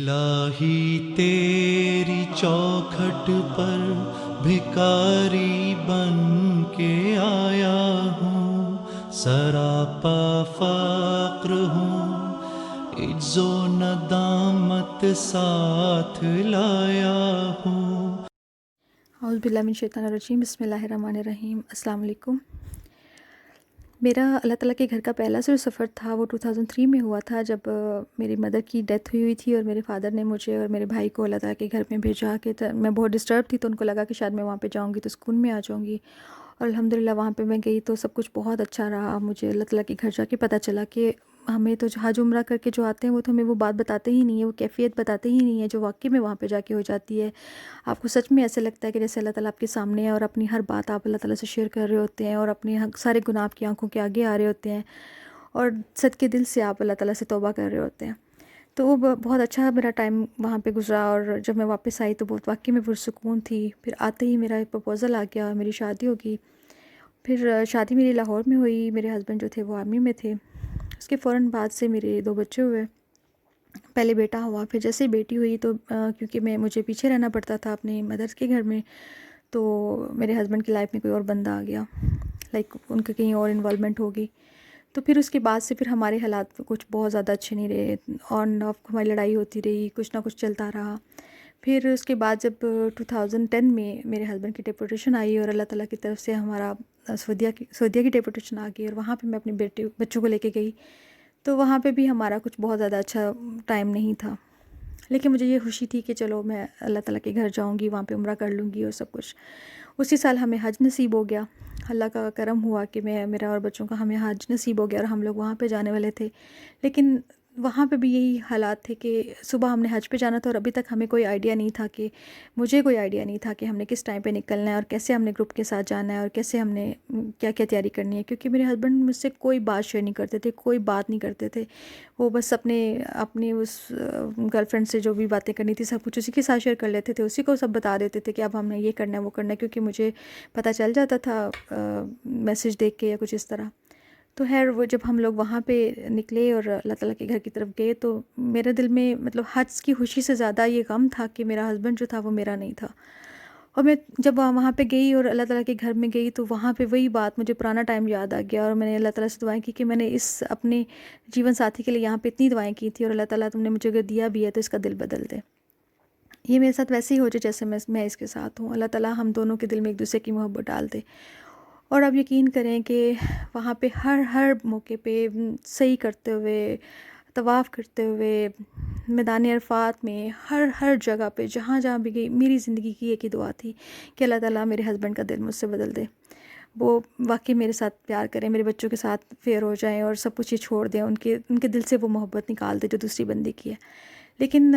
الہی تیری چوکھٹ پر بھکاری بن کے آیا ہوں، سراپا فقر ہوں، عجز و ندامت ساتھ لایا ہوں۔ اعوذ باللہ من الشیطان الرجیم، بسم اللہ الرحمن الرحیم۔ السلام علیکم۔ میرا اللہ تعالیٰ کے گھر کا پہلا جو سفر تھا وہ 2003 میں ہوا تھا، جب میری مدر کی ڈیتھ ہوئی تھی اور میرے فادر نے مجھے اور میرے بھائی کو اللہ تعالیٰ کے گھر میں بھیجا کہ میں بہت ڈسٹرب تھی، تو ان کو لگا کہ شاید میں وہاں پہ جاؤں گی تو سکون میں آ جاؤں گی، اور الحمدللہ وہاں پہ میں گئی تو سب کچھ بہت اچھا رہا۔ مجھے اللہ تعالیٰ کے گھر جا کے پتہ چلا کہ ہمیں تو حج عمرہ کر کے جو آتے ہیں وہ تو ہمیں وہ بات بتاتے ہی نہیں ہیں، وہ کیفیت بتاتے ہی نہیں ہیں جو واقعی میں وہاں پہ جا کے ہو جاتی ہے۔ آپ کو سچ میں ایسے لگتا ہے کہ جیسے اللہ تعالیٰ آپ کے سامنے ہے اور اپنی ہر بات آپ اللہ تعالیٰ سے شیئر کر رہے ہوتے ہیں، اور اپنے سارے گناہ آپ کی آنکھوں کے آگے آ رہے ہوتے ہیں، اور صدقے دل سے آپ اللہ تعالیٰ سے توبہ کر رہے ہوتے ہیں۔ تو وہ بہت اچھا میرا ٹائم وہاں پہ گزرا، اور جب میں واپس آئی تو بہت واقعی میں پرسکون تھی۔ پھر آتے ہی میرا ایک پرپوزل آ گیا، میری شادی ہوگی۔ پھر شادی میری لاہور میں ہوئی، میرے ہسبینڈ جو تھے وہ آرمی میں تھے۔ اس کے فوراً بعد سے میرے 2 بچے ہوئے، پہلے بیٹا ہوا، پھر جیسے ہی بیٹی ہوئی تو کیونکہ مجھے پیچھے رہنا پڑتا تھا اپنے مدرس کے گھر میں، تو میرے ہسبینڈ کی لائف میں کوئی اور بندہ آ گیا، لائک ان کا کہیں اور انوالومنٹ ہوگی۔ تو پھر اس کے بعد سے پھر ہمارے حالات کچھ بہت زیادہ اچھے نہیں رہے، آن آف ہماری لڑائی ہوتی رہی، کچھ نہ کچھ چلتا رہا۔ پھر اس کے بعد جب 2010 میں میرے ہسبینڈ کی ڈیپورٹیشن آئی اور اللہ تعالیٰ کی طرف سے ہمارا سعودیہ کی ڈیپورٹیشن آ گئی، اور وہاں پہ میں اپنے بچوں کو لے کے گئی، تو وہاں پہ بھی ہمارا کچھ بہت زیادہ اچھا ٹائم نہیں تھا۔ لیکن مجھے یہ خوشی تھی کہ چلو میں اللہ تعالیٰ کے گھر جاؤں گی، وہاں پہ عمرہ کر لوں گی اور سب کچھ۔ اسی سال ہمیں حج نصیب ہو گیا، اللہ کا کرم ہوا کہ میرا اور بچوں کا ہمیں حج نصیب ہو گیا، اور ہم لوگ وہاں پہ جانے والے تھے۔ لیکن وہاں پہ بھی یہی حالات تھے کہ صبح ہم نے حج پہ جانا تھا، اور ابھی تک ہمیں کوئی آئیڈیا نہیں تھا کہ مجھے کوئی آئیڈیا نہیں تھا کہ ہم نے کس ٹائم پہ نکلنا ہے، اور کیسے ہم نے گروپ کے ساتھ جانا ہے، اور کیسے ہم نے کیا کیا تیاری کرنی ہے، کیونکہ میرے ہسبینڈ مجھ سے کوئی بات شیئر نہیں کرتے تھے، کوئی بات نہیں کرتے تھے۔ وہ بس اپنی اس گرل فرینڈ سے جو بھی باتیں کرنی تھی سب کچھ اسی کے ساتھ شیئر کر لیتے تھے، اسی کو سب بتا دیتے تھے کہ اب ہم نے یہ کرنا ہے وہ کرنا ہے، کیونکہ مجھے پتہ چل جاتا تھا میسج دیکھ کے یا کچھ اس طرح۔ تو خیر وہ جب ہم لوگ وہاں پہ نکلے اور اللہ تعالیٰ کے گھر کی طرف گئے، تو میرے دل میں مطلب حج کی خوشی سے زیادہ یہ غم تھا کہ میرا ہسبینڈ جو تھا وہ میرا نہیں تھا۔ اور میں جب وہاں پہ گئی اور اللہ تعالیٰ کے گھر میں گئی تو وہاں پہ وہی بات مجھے پرانا ٹائم یاد آ گیا، اور میں نے اللہ تعالیٰ سے دعائیں کی کہ میں نے اس اپنے جیون ساتھی کے لیے یہاں پہ اتنی دعائیں کی تھی، اور اللہ تعالیٰ تم نے مجھے اگر دیا بھی ہے تو اس کا دل بدل دے۔ یہ میرے ساتھ ویسے ہی ہو جائے جیسے میں اس کے ساتھ ہوں، اللہ تعالیٰ ہم دونوں کے دل میں ایک دوسرے کی محبت ڈال دے۔ اور اب یقین کریں کہ وہاں پہ ہر موقع پہ صحیح کرتے ہوئے، طواف کرتے ہوئے، میدان عرفات میں، ہر جگہ پہ جہاں بھی گئی، میری زندگی کی ایک ہی دعا تھی کہ اللہ تعالیٰ میرے ہسبینڈ کا دل مجھ سے بدل دے، وہ واقعی میرے ساتھ پیار کریں، میرے بچوں کے ساتھ فیئر ہو جائیں، اور سب کچھ یہ چھوڑ دیں، ان کے دل سے وہ محبت نکال دے جو دوسری بندی کی ہے۔ لیکن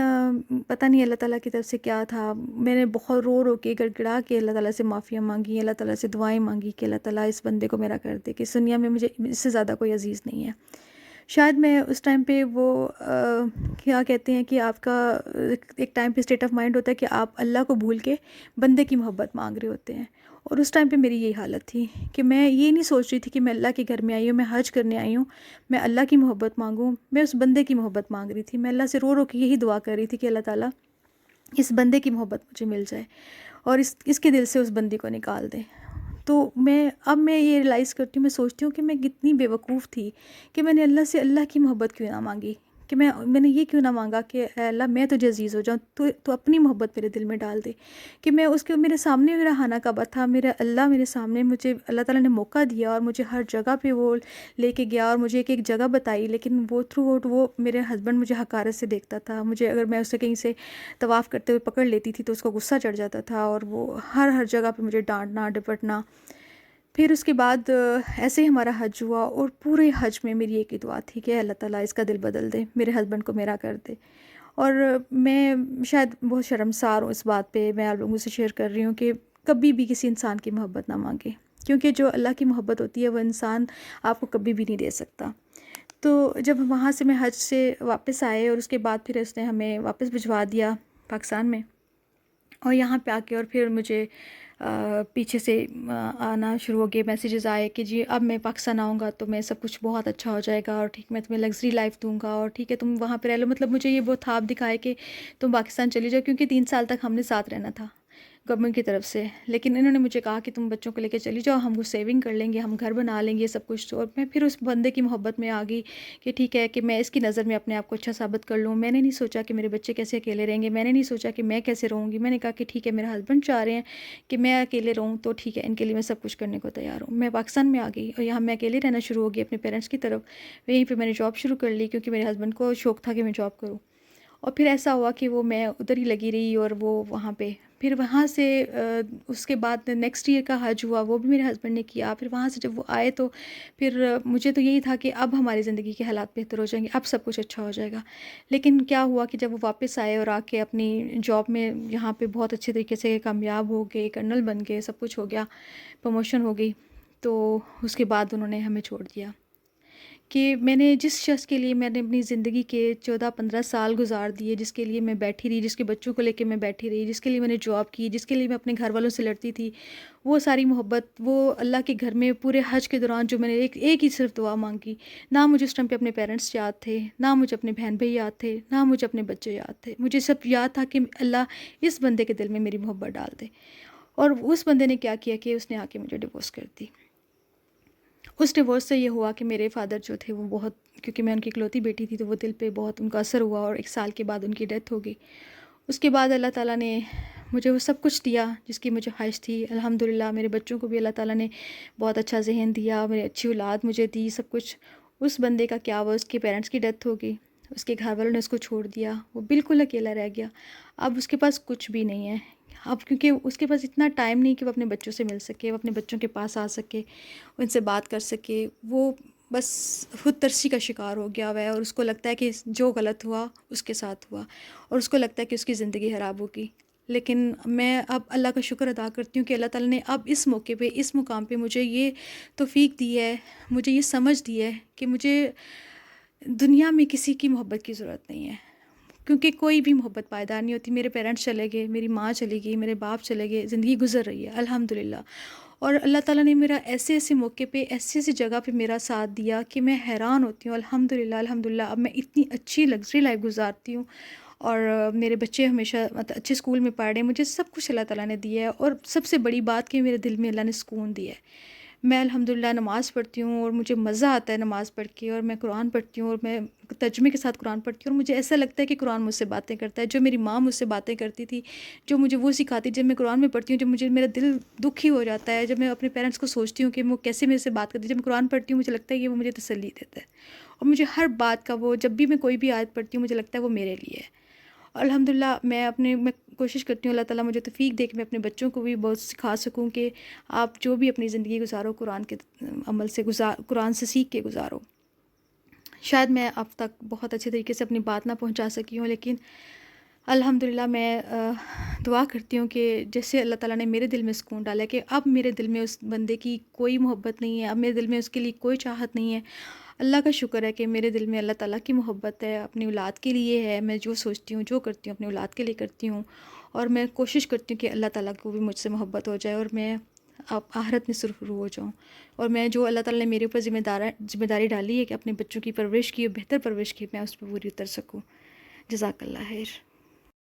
پتہ نہیں اللہ تعالیٰ کی طرف سے کیا تھا، میں نے بہت رو کے گڑ گڑا کے اللہ تعالیٰ سے معافیاں مانگی، اللہ تعالیٰ سے دعائیں مانگی کہ اللہ تعالیٰ اس بندے کو میرا کر دے، کہ اس دنیا میں مجھے اس سے زیادہ کوئی عزیز نہیں ہے۔ شاید میں اس ٹائم پہ وہ کیا کہتے ہیں کہ آپ کا ایک ٹائم پہ اسٹیٹ آف مائنڈ ہوتا ہے کہ آپ اللہ کو بھول کے بندے کی محبت مانگ رہے ہوتے ہیں، اور اس ٹائم پہ میری یہی حالت تھی کہ میں یہ نہیں سوچ رہی تھی کہ میں اللہ کے گھر میں آئی ہوں، میں حج کرنے آئی ہوں، میں اللہ کی محبت مانگوں، میں اس بندے کی محبت مانگ رہی تھی۔ میں اللہ سے رو کے یہی دعا کر رہی تھی کہ اللہ تعالیٰ اس بندے کی محبت مجھے مل جائے، اور اس کے دل سے اس بندی کو نکال دے۔ تو اب میں یہ ریلائز کرتی ہوں، میں سوچتی ہوں کہ میں کتنی بیوقوف تھی کہ میں نے اللہ سے اللہ کی محبت کیوں نہ مانگی، کہ میں نے یہ کیوں نہ مانگا کہ اے اللہ میں تجھے عزیز ہو جاؤں، تو اپنی محبت میرے دل میں ڈال دے، کہ میں میرے سامنے میرا خانہ کعبہ تھا، میرا اللہ میرے سامنے، مجھے اللہ تعالیٰ نے موقع دیا اور مجھے ہر جگہ پہ وہ لے کے گیا، اور مجھے ایک جگہ بتائی، لیکن وہ تھرو آؤٹ وہ میرے ہسبینڈ مجھے حقارت سے دیکھتا تھا، مجھے اگر میں اسے کہیں سے طواف کرتے ہوئے پکڑ لیتی تھی تو اس کو غصہ چڑھ جاتا تھا، اور وہ ہر جگہ پہ مجھے ڈانٹنا ڈپٹنا۔ پھر اس کے بعد ایسے ہی ہمارا حج ہوا، اور پورے حج میں میری ایک ہی دعا تھی کہ اللہ تعالیٰ اس کا دل بدل دے، میرے ہسبینڈ کو میرا کر دے۔ اور میں شاید بہت شرمسار ہوں اس بات پہ، میں آپ لوگوں سے شیئر کر رہی ہوں کہ کبھی بھی کسی انسان کی محبت نہ مانگے، کیونکہ جو اللہ کی محبت ہوتی ہے وہ انسان آپ کو کبھی بھی نہیں دے سکتا۔ تو جب وہاں سے میں حج سے واپس آئے، اور اس کے بعد پھر اس نے ہمیں واپس بھجوا دیا پاکستان میں، اور یہاں پہ آ کے اور پھر مجھے پیچھے سے آنا شروع ہو گئے میسیجز آئے کہ جی اب میں پاکستان آؤں گا تو میں سب کچھ بہت اچھا ہو جائے گا، اور ٹھیک میں تمہیں لگژری لائف دوں گا، اور ٹھیک ہے تم وہاں پہ رہ لو. مطلب مجھے یہ بہت خواب دکھائے کہ تم پاکستان چلی جاؤ، کیونکہ 3 سال تک ہم نے ساتھ رہنا تھا گورنمنٹ کی طرف سے. لیکن انہوں نے مجھے کہا کہ تم بچوں کو لے کے چلی جاؤ، ہم وہ سیونگ کر لیں گے، ہم گھر بنا لیں گے سب کچھ. اور میں پھر اس بندے کی محبت میں آ گئی کہ ٹھیک ہے کہ میں اس کی نظر میں اپنے آپ کو اچھا ثابت کر لوں. میں نے نہیں سوچا کہ میرے بچے کیسے اکیلے رہیں گے، میں نے نہیں سوچا کہ میں کیسے رہوں گی. میں نے کہا کہ ٹھیک ہے میرے ہسبینڈ چاہ رہے ہیں کہ میں اکیلے رہوں تو ٹھیک ہے، ان کے لیے میں سب کچھ کرنے کو تیار ہوں. میں پاکستان میں آ گئی اور یہاں میں اکیلے رہنا شروع ہو گئی اپنے پیرنٹس کی طرف. وہیں پہ میں نے جاب شروع کر لی، کیونکہ میرے ہسبینڈ کو شوق تھا کہ میں جاب کروں. اور پھر ایسا ہوا کہ وہ میں ادھر ہی لگی رہی، اور وہ وہاں پہ پھر وہاں سے اس کے بعد نیکسٹ ایئر کا حج ہوا، وہ بھی میرے ہسبینڈ نے کیا. پھر وہاں سے جب وہ آئے تو پھر مجھے تو یہی تھا کہ اب ہماری زندگی کے حالات بہتر ہو جائیں گے، اب سب کچھ اچھا ہو جائے گا. لیکن کیا ہوا کہ جب وہ واپس آئے اور آ کے اپنی جاب میں یہاں پہ بہت اچھے طریقے سے کامیاب ہو گئے، کرنل بن گئے، سب کچھ ہو گیا، پروموشن ہو گئی، تو اس کے بعد انہوں نے ہمیں چھوڑ دیا. کہ میں نے جس شخص کے لیے میں نے اپنی زندگی کے 14-15 سال گزار دیے، جس کے لیے میں بیٹھی رہی، جس کے بچوں کو لے کے میں بیٹھی رہی، جس کے لیے میں نے جاب کی، جس کے لیے میں اپنے گھر والوں سے لڑتی تھی، وہ ساری محبت، وہ اللہ کے گھر میں پورے حج کے دوران جو میں نے ایک ہی صرف دعا مانگی. نہ مجھے اس ٹائم پہ اپنے پیرنٹس یاد تھے، نہ مجھے اپنے بہن بھائی یاد تھے، نہ مجھے اپنے بچے یاد تھے. مجھے سب یاد تھا کہ اللہ اس بندے کے دل میں میری محبت ڈال دے. اور اس بندے نے کیا کیا کہ اس نے آ کے مجھے ڈیورس کر دی. اس ڈیورس سے یہ ہوا کہ میرے فادر جو تھے وہ بہت، کیونکہ میں ان کی اکلوتی بیٹی تھی تو وہ دل پہ بہت ان کا اثر ہوا، اور 1 سال کے بعد ان کی ڈیتھ ہو گئی. اس کے بعد اللہ تعالیٰ نے مجھے وہ سب کچھ دیا جس کی مجھے خواہش تھی. الحمدللہ میرے بچوں کو بھی اللہ تعالیٰ نے بہت اچھا ذہن دیا، میری اچھی اولاد مجھے دی، سب کچھ. اس بندے کا کیا ہوا، اس کے پیرنٹس کی ڈیتھ ہو گئی، اس کے گھر والوں نے اس کو چھوڑ دیا، وہ بالکل اکیلا رہ گیا. اب اس کے پاس کچھ بھی نہیں ہے. اب کیونکہ اس کے پاس اتنا ٹائم نہیں کہ وہ اپنے بچوں سے مل سکے، وہ اپنے بچوں کے پاس آ سکے، ان سے بات کر سکے. وہ بس خود ترسی کا شکار ہو گیا ہوا ہے، اور اس کو لگتا ہے کہ جو غلط ہوا اس کے ساتھ ہوا، اور اس کو لگتا ہے کہ اس کی زندگی خراب ہوگی. لیکن میں اب اللہ کا شکر ادا کرتی ہوں کہ اللہ تعالیٰ نے اب اس موقع پہ، اس مقام پہ مجھے یہ توفیق دی ہے، مجھے یہ سمجھ دی ہے کہ مجھے دنیا میں کسی کی محبت کی ضرورت نہیں ہے، کیونکہ کوئی بھی محبت پائیدار نہیں ہوتی. میرے پیرنٹس چلے گئے، میری ماں چلی گئی، میرے باپ چلے گئے، زندگی گزر رہی ہے الحمدللہ. اور اللہ تعالیٰ نے میرا ایسے ایسے موقع پہ، ایسی ایسی جگہ پہ میرا ساتھ دیا کہ میں حیران ہوتی ہوں. الحمدللہ الحمدللہ اب میں اتنی اچھی لگژری لائف گزارتی ہوں، اور میرے بچے ہمیشہ اچھے اسکول میں پڑھ رہے ہیں. مجھے سب کچھ اللہ تعالیٰ نے دیا ہے، اور سب سے بڑی بات کہ میرے دل میں اللہ نے سکون دیا ہے. میں الحمدللہ نماز پڑھتی ہوں اور مجھے مزہ آتا ہے نماز پڑھ کے، اور میں قرآن پڑھتی ہوں، اور میں ترجمے کے ساتھ قرآن پڑھتی ہوں، اور مجھے ایسا لگتا ہے کہ قرآن مجھ سے باتیں کرتا ہے. جو میری ماں مجھ سے باتیں کرتی تھی، جو مجھے وہ سکھاتی، جب میں قرآن میں پڑھتی ہوں، جب مجھے میرا دل دکھی ہو جاتا ہے، جب میں اپنے پیرنٹس کو سوچتی ہوں کہ وہ کیسے میرے سے بات کرتی ہے، جب میں قرآن پڑھتی ہوں مجھے لگتا ہے کہ وہ مجھے تسلی دیتا ہے. اور مجھے ہر بات کا وہ، جب بھی میں کوئی بھی آیت پڑھتی ہوں مجھے لگتا ہے وہ میرے لیے ہے. اور الحمدللہ میں کوشش کرتی ہوں اللہ تعالیٰ مجھے توفیق دے کہ میں اپنے بچوں کو بھی بہت سکھا سکوں کہ آپ جو بھی اپنی زندگی گزارو قرآن کے عمل سے قرآن سے سیکھ کے گزارو. شاید میں اب تک بہت اچھے طریقے سے اپنی بات نہ پہنچا سکی ہوں، لیکن الحمدللہ میں دعا کرتی ہوں کہ جیسے اللہ تعالیٰ نے میرے دل میں سکون ڈالا ہے کہ اب میرے دل میں اس بندے کی کوئی محبت نہیں ہے، اب میرے دل میں اس کے لیے کوئی چاہت نہیں ہے. اللہ کا شکر ہے کہ میرے دل میں اللہ تعالیٰ کی محبت ہے، اپنی اولاد کے لیے ہے. میں جو سوچتی ہوں، جو کرتی ہوں اپنی اولاد کے لیے کرتی ہوں، اور میں کوشش کرتی ہوں کہ اللہ تعالیٰ کو بھی مجھ سے محبت ہو جائے، اور میں آخرت میں سرخرو ہو جاؤں. اور میں جو اللہ تعالیٰ نے میرے اوپر ذمہ داری ڈالی ہے کہ اپنے بچوں کی پرورش کی، بہتر پرورش کی، میں اس پہ پوری اتر سکوں. جزاک اللہ خیر.